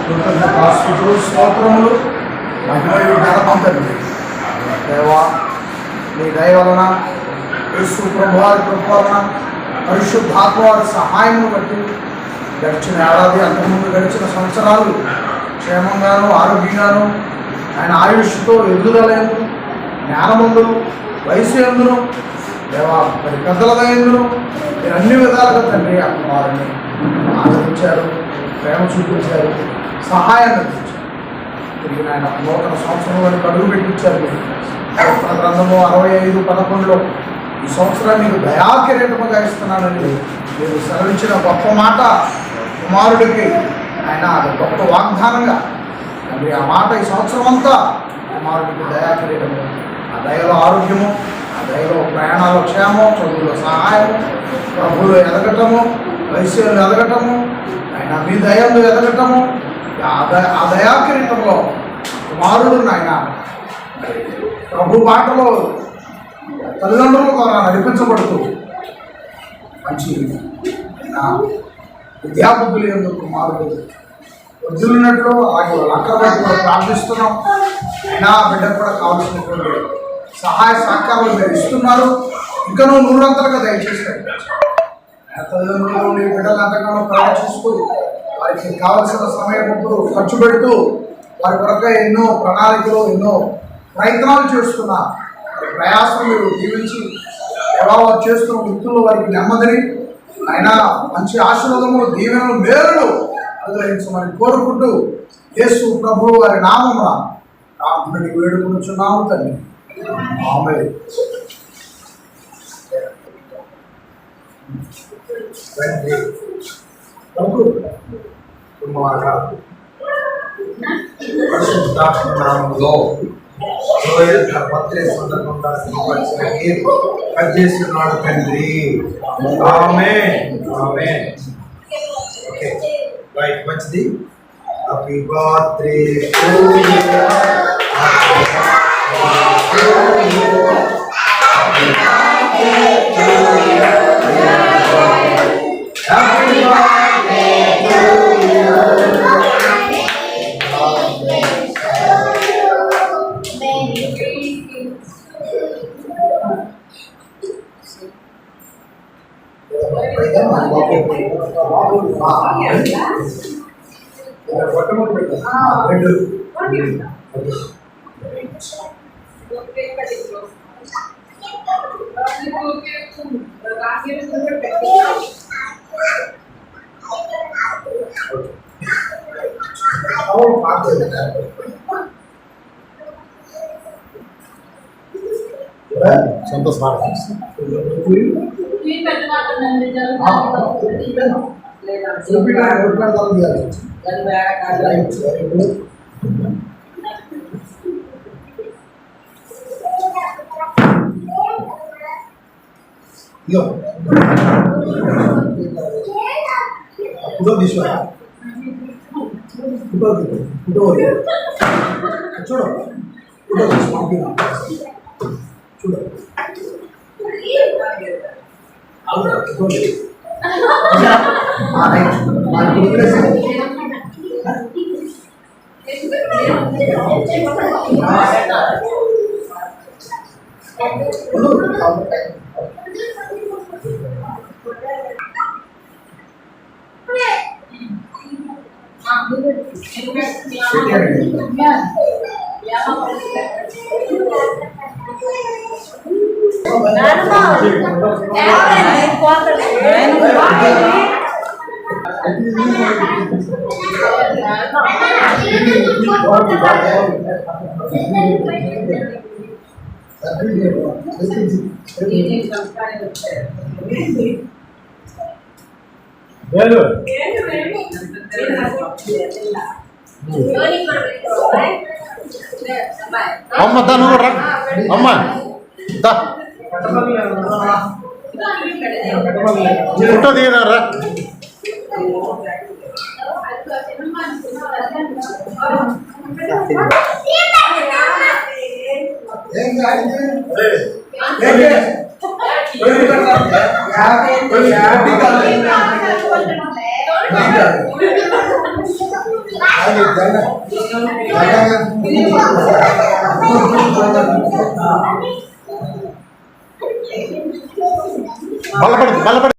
కృతజ్ఞతాస్తుతులు స్తోత్రములు మహిమయు ఘనమంతండి దేవా నీ దయ వలన యేసు ప్రభువారి కృప వలన పరిశుద్ధాత్మ వారి సహాయమును బట్టి గడిచిన ఏడాది అంతకుముందు గడిచిన సంవత్సరాలు క్షేమంగాను ఆరోగ్యంగాను ఆయన ఆయుష్తో ఎదుగుదలందు జ్ఞానమందును వయసు ఎందును దేవా మరి పెద్దలదయందును మీరు అన్ని విధాలుగా తండ్రి వారిని ఆదరించారు, ప్రేమ చూపించారు, సహాయాన్ని అందించారు. తిరిగి ఆయన నూతన సంవత్సరంలో అడుగు పెట్టించారు. ప్రకటన గ్రంథము 65:11 ఈ సంవత్సరాన్ని మీకు దయాకిరీటముగా ఇస్తున్నానని మీరు సెలవించిన గొప్ప మాట కుమారుడికి ఆయన గొప్ప వాగ్దానంగా మరి ఆ మాట ఈ సంవత్సరం అంతా కుమారుడికి దయాకిరీటము, ఆ దయలో ఆరోగ్యము, ఆ దయలో ప్రయాణాల క్షేమం, చదువులో సహాయము, ప్రభువులో ఎదగటము, వైశ్యంలో ఎదగటము, ఆయన మీ దయంలో ఎదగటము, ఆ దయాకిరీటంలో కుమారుడు ఆయన ప్రభు బాటలో తల్లిదండ్రుల ద్వారా నడిపించబడుతూ మంచి విద్యాబుద్ధులు ఎందుకు కుమారుడు వద్దులున్నట్లు అలాగే అక్కర్లో ప్రార్థిస్తున్నాం. అయినా బిడ్డకు కూడా కావాల్సినటువంటి సహాయ సహకారాలు మీరు ఇస్తున్నారు. ఇంకా నువ్వు నూరంతలుగా దయచేసి తల్లిదండ్రులు బిడ్డలు అంతగానో ప్రవేశిస్తూ వారికి కావలసిన సమయం ఖర్చు పెడుతూ వారి కొరకు ఎన్నో ప్రణాళికలు ఎన్నో ప్రయత్నాలు చేస్తున్న ప్రయాసం మీరు దీవించి ఎలా వారు చేస్తున్న వృత్తుల్లో వారికి నెమ్మదిని ఆయన మంచి ఆశీర్వాదములు దీవెనలు మేలులు అనుగ్రహించమని కోరుకుంటూ యేసు ప్రభు వారి నామమున ప్రార్థనకి వేడుకొనుచున్నాము తండ్రి. ఆమేన్. పరిశుద్ధాత్మ నామములో చేస్తున్నాడు తండ్రి. ఓకే రైట్, మంచిది. Happy birthday to you, Santosh అమ్మ దాను అమ్మ ఫోటో దిగినారా? బలపడి